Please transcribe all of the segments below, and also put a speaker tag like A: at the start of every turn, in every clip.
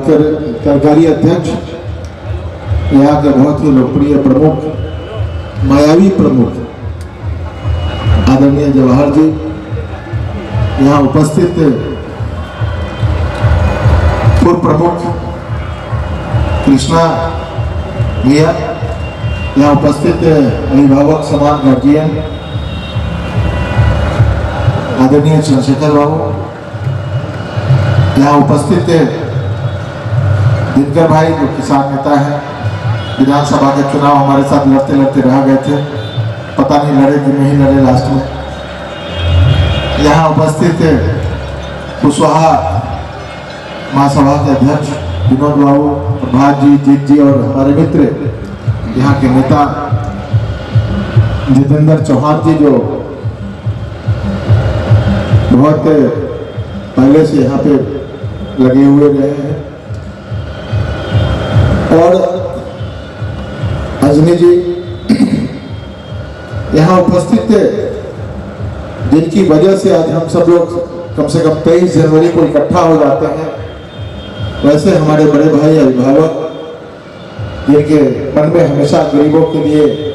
A: कार्यकारी अध्यक्ष, यहाँ के बहुत ही लोकप्रिय प्रमुख, मायावी प्रमुख आदरणीय जवाहर जी, यहाँ उपस्थित पूर्व प्रमुख कृष्णा भैया, यहाँ उपस्थित अभिभावक समान गार्जियन आदरणीय चंद्रशेखर बाबू, यहाँ उपस्थित दिनकर भाई जो किसान नेता है, विधानसभा के चुनाव हमारे साथ लड़ते लड़ते रह गए थे, पता नहीं लड़े कि नहीं लड़े लास्ट में। यहाँ उपस्थित कुशवाहा महासभा के अध्यक्ष विनोद बाबू, प्रभात जी, जीत जी और हमारे मित्र यहाँ के नेता जितेंद्र चौहान जी जो बहुत पहले से यहाँ पे लगे हुए रहे हैं, और अजनी जी यहाँ उपस्थित थे, जिनकी वजह से आज हम सब लोग कम से कम 23 जनवरी को इकट्ठा हो जाते हैं। वैसे हमारे बड़े भाई अभिभावक, जिनके मन में हमेशा गरीबों के लिए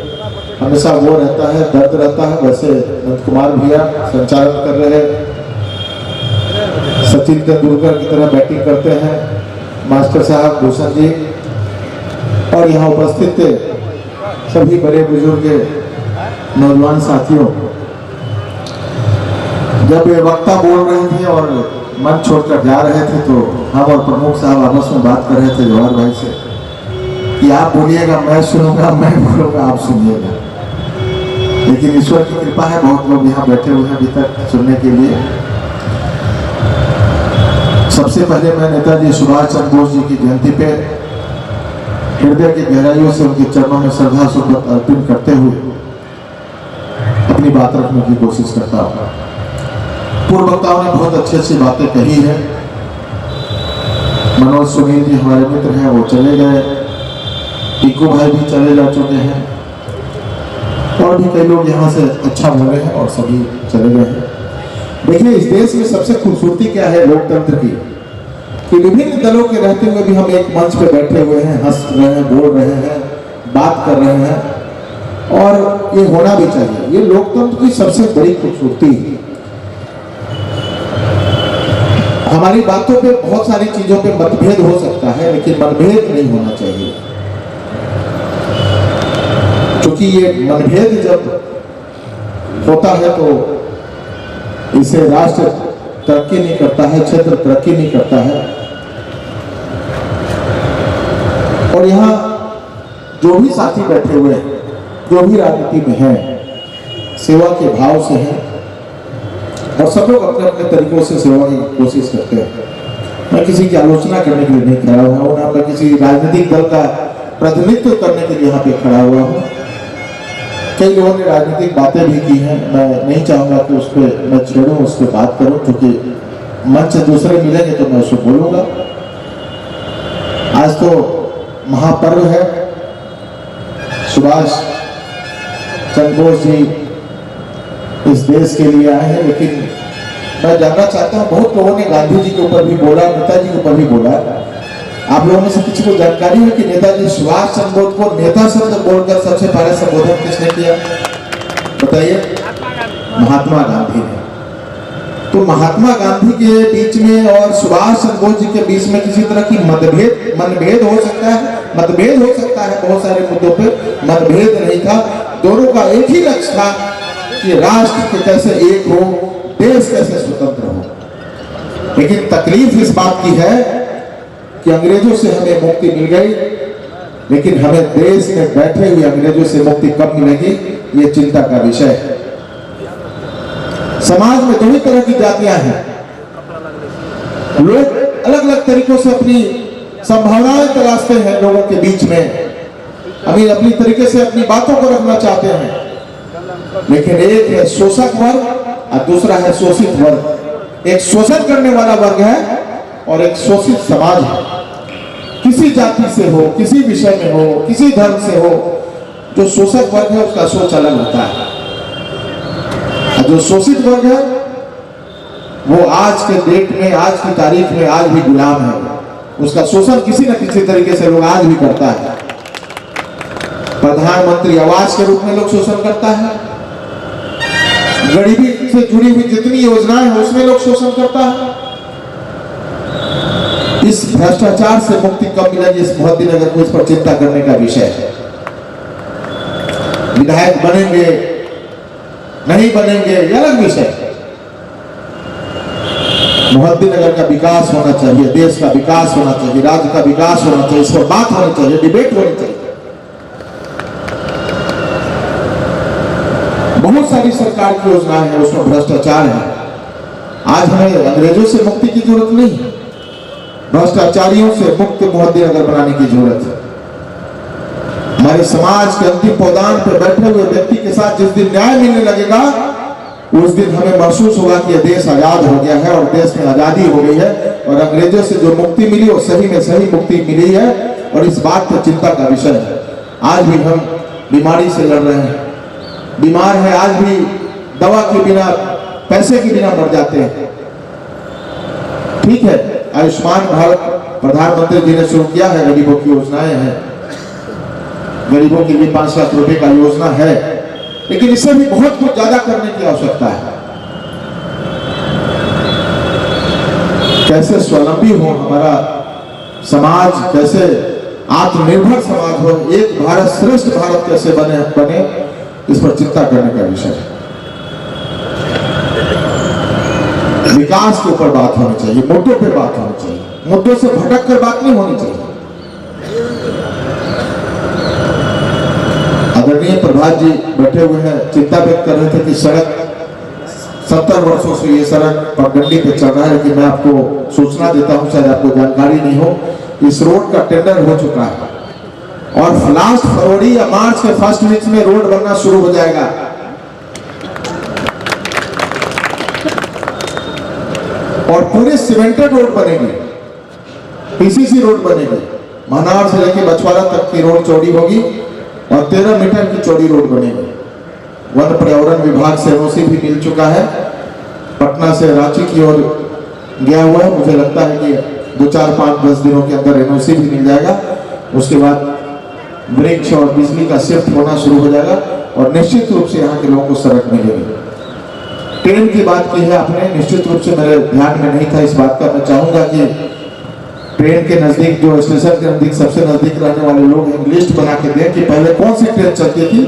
A: हमेशा वो रहता है, दर्द रहता है, वैसे नंद कुमार भैया संचालन कर रहे हैं, सचिन तेंदुलकर की तरह बैटिंग करते हैं, मास्टर साहब भूषण जी, और यहाँ उपस्थित सभी बड़े बुजुर्ग नौजवान साथियों। जब ये वक्ता बोल रहे थे और मंच छोड़कर जा रहे थे, तो हम और प्रमुख साहब आपस में बात कर रहे थे जवाहर भाई से कि आप बोलिएगा मैं सुनूंगा, मैं बोलूंगा आप सुनिएगा। लेकिन ईश्वर की कृपा है, बहुत लोग यहाँ बैठे हुए हैं अभी तक सुनने के लिए। सबसे पहले मैं नेताजी सुभाष चंद्र बोस जी की जयंती पे हृदय की गहराइयों से उनके चरणों में श्रद्धा सुमन अर्पित करते हुए अपनी बात रखने की कोशिश करता हूँ। पूर्व वक्ताओं ने बहुत अच्छी अच्छी बातें कही है। मनोज सुनील जी हमारे मित्र हैं, वो चले गए, टीकू भाई भी चले जा चुके हैं, और भी कई लोग यहाँ से अच्छा बोले हैं और सभी चले गए हैं। देखिए, इस देश में सबसे खूबसूरती क्या है लोकतंत्र की, कि विभिन्न दलों के रहते हुए भी हम एक मंच पे बैठे हुए हैं, हंस रहे हैं, बोल रहे हैं, बात कर रहे हैं, और ये होना भी चाहिए। ये लोकतंत्र की सबसे बड़ी खूबसूरती है। हमारी बातों पे बहुत सारी चीजों पे मतभेद हो सकता है, लेकिन मतभेद नहीं होना चाहिए, क्योंकि ये मतभेद जब होता है तो इससे राष्ट्र तरक्की नहीं करता है, क्षेत्र तरक्की नहीं करता है। और यहाँ जो भी साथी बैठे हुए हैं, जो भी राजनीति में हैं, सेवा के भाव से हैं, और सब लोग अपने अपने तरीकों से सेवा की कोशिश करते हैं। मैं किसी की आलोचना करने के लिए नहीं खड़ा हुआ हूँ, ना मैं किसी राजनीतिक दल का प्रतिनिधित्व करने के लिए यहाँ पे खड़ा हुआ हूँ। कई लोगों ने राजनीतिक बातें भी की हैं, मैं नहीं चाहूँगा कि उस पर मैं छेड़ूँ, उस पर बात करूँ, क्योंकि मंच दूसरे मिलेंगे तो मैं उसको बोलूँगा। आज तो महापर्व है, सुभाष चंद्र बोस जी इस देश के लिए आए हैं, लेकिन मैं जानना चाहता हूँ, बहुत लोगों ने गांधी जी के ऊपर भी बोला, नेताजी के ऊपर भी बोला, आप लोगों में से किसी को जानकारी है कि नेताजी सुभाष चंद्र बोस को नेता शब्द बोलकर सबसे पहले संबोधन किसने किया? बताइए। महात्मा गांधी ने। तो महात्मा गांधी के बीच में और सुभाष चंद्र बोस जी के बीच में किसी तरह की मतभेद हो सकता है, मतभेद हो सकता है, बहुत सारे मुद्दों पे मतभेद नहीं था। दोनों का एक ही लक्ष्य था कि राष्ट्र कैसे एक हो, देश कैसे स्वतंत्र हो। लेकिन तकलीफ इस बात की है कि अंग्रेजों से हमें मुक्ति मिल गई, लेकिन हमें देश में बैठे हुए अंग्रेजों से मुक्ति कब मिलेगी, ये चिंता का विषय है। समाज में दो ही तरह की जातियां हैं, लोग अलग अलग तरीकों से अपनी संभावनाएं तलाशते हैं, लोगों के बीच में अपनी तरीके से अपनी बातों को रखना चाहते हैं। लेकिन एक है शोषक वर्ग और दूसरा है शोषित वर्ग। एक शोषण करने वाला वर्ग है और एक शोषित समाज है। किसी जाति से हो, किसी विषय में हो, किसी धर्म से हो, जो शोषक वर्ग है उसका सोच अलग होता है, और जो शोषित वर्ग है वो आज के डेट में, आज की तारीख में आज भी गुलाम है। उसका शोषण किसी न किसी तरीके से लोग आज भी करता है। प्रधानमंत्री आवास के रूप में लोग शोषण करता है, गरीबी से जुड़ी हुई जितनी योजनाएं हैं उसमें लोग शोषण करता है। इस भ्रष्टाचार से मुक्ति कब मिलेगी, इस मोहद्दीनगर को, इस पर चिंता करने का विषय है। विधायक बनेंगे नहीं बनेंगे ये अलग विषय है। मोहद्दीनगर का विकास होना चाहिए, देश का विकास होना चाहिए, राज्य का विकास होना चाहिए, इस पर बात होनी चाहिए, डिबेट होनी चाहिए। बहुत सारी सरकार की योजनाएं हैं, उसमें भ्रष्टाचार है। आज हमें अंग्रेजों से मुक्ति की जरूरत नहीं है, भ्रष्टाचारियों से मुक्त मोहद्दीनगर बनाने की जरूरत है। हमारे समाज के अंतिम पौधान पर बैठे हुए व्यक्ति के साथ जिस दिन न्याय मिलने लगेगा उस दिन हमें महसूस होगा कि यह देश आजाद हो गया है और देश में आजादी हो गई है और अंग्रेजों से जो मुक्ति मिली वो सही में सही मुक्ति मिली है। और इस बात पर चिंता का विषय है। आज भी हम बीमारी से लड़ रहे हैं, बीमार है, आज भी दवा के बिना, पैसे के बिना मर जाते हैं। ठीक है, आयुष्मान भारत प्रधानमंत्री जी ने शुरू किया है, गरीबों की योजनाएं हैं, गरीबों के लिए 5 लाख रुपए का योजना है, लेकिन इससे भी बहुत कुछ ज्यादा करने की आवश्यकता है। कैसे स्वावलंबी हो हमारा समाज, कैसे आत्मनिर्भर समाज हो, एक भारत श्रेष्ठ भारत कैसे बने इस पर चिंता करने का विषय है। विकास के ऊपर बात होनी चाहिए, मुद्दों पे बात होनी चाहिए, मुद्दों से भटक कर बात नहीं होनी चाहिए। आदरणीय प्रभात जी बैठे हुए हैं, चिंता व्यक्त कर रहे थे कि सड़क 70 वर्षों से ये सड़क पगडंडी पे चल रहा है, लेकिन मैं आपको सूचना देता हूं, शायद आपको जानकारी नहीं हो, इस रोड का टेंडर हो चुका है और लास्ट फरवरी या मार्च के फर्स्ट वीक में रोड बनना शुरू हो जाएगा। और पूरे सीमेंटेड रोड बनेगी, पीसीसी रोड बनेगी, महनार से लेकर बछवाड़ा तक की रोड चौड़ी होगी और 13 मीटर की चौड़ी रोड बनेगी। वन पर्यावरण विभाग से एनओसी भी मिल चुका है, पटना से रांची की ओर गया हुआ है। मुझे लगता है कि 2, 4, 5, 10 दिनों के अंदर एनओसी भी मिल जाएगा। उसके बाद वृक्ष और बिजली का शिफ्ट होना शुरू हो जाएगा और निश्चित रूप से यहाँ के लोगों को सड़क मिलेगी। ट्रेन की बात की है आपने, निश्चित रूप से मेरे ध्यान में नहीं था इस बात का। मैं चाहूंगा कि ट्रेन के नजदीक, जो स्टेशन के नजदीक सबसे नजदीक रहने वाले लोग एक लिस्ट बना के दें कि पहले कौन सी ट्रेन चलती थी,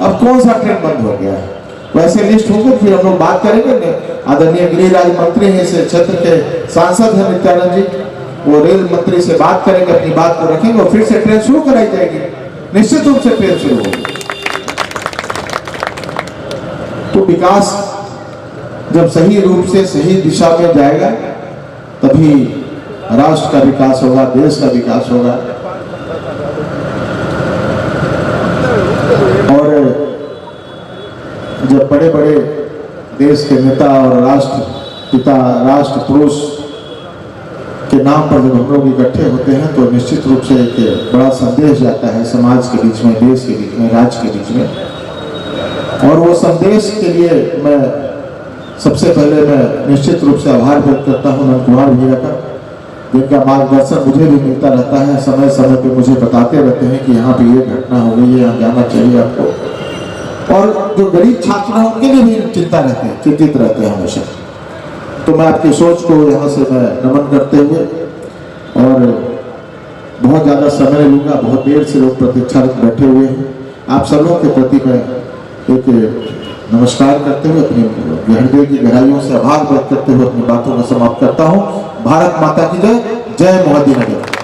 A: अब कौन सा ट्रेन बंद हो गया है। वैसे लिस्ट होकर फिर हम लोग बात करेंगे। आदरणीय गृह राज्य मंत्री हैं, इस क्षेत्र के सांसद हैं नित्यानंद जी, वो रेल मंत्री से बात करेंगे, अपनी बात को रखेंगे और फिर से ट्रेन शुरू कराई जाएगी। निश्चित रूप से ट्रेन शुरू होगी। तो विकास जब सही रूप से सही दिशा में जाएगा तभी राष्ट्र का विकास होगा, देश का विकास होगा। और जब बड़े बड़े देश के नेता और राष्ट्रपिता, राष्ट्र पुरुष के नाम पर जब हम लोग इकट्ठे होते हैं तो निश्चित रूप से एक बड़ा संदेश जाता है समाज के बीच में, देश के बीच में, राज्य के बीच में। और वो संदेश के लिए मैं सबसे पहले मैं निश्चित रूप से आभार व्यक्त करता हूँ नंद कुमार भैया का, जिनका मार्गदर्शन मुझे भी मिलता रहता है। समय समय पे मुझे बताते रहते हैं कि यहाँ पे ये घटना हो गई है, यहाँ जाना चाहिए आपको। और जो गरीब छात्र हैं उनके लिए भी चिंता रहते हैं, चिंतित रहते हैं हमेशा। तो मैं आपकी सोच को यहाँ से मैं नमन करते हुए और बहुत ज़्यादा समय लूँगा, बहुत देर से लोग प्रतीक्षारत बैठे हुए हैं, आप सब लोगों के प्रति मैं एक नमस्कार करते हुए, अपने हृदय की गहराइयों से आभार व्यक्त करते हुए अपनी बातों को समाप्त करता हूँ। भारत माता की जय, जय मोहद्दीनगर।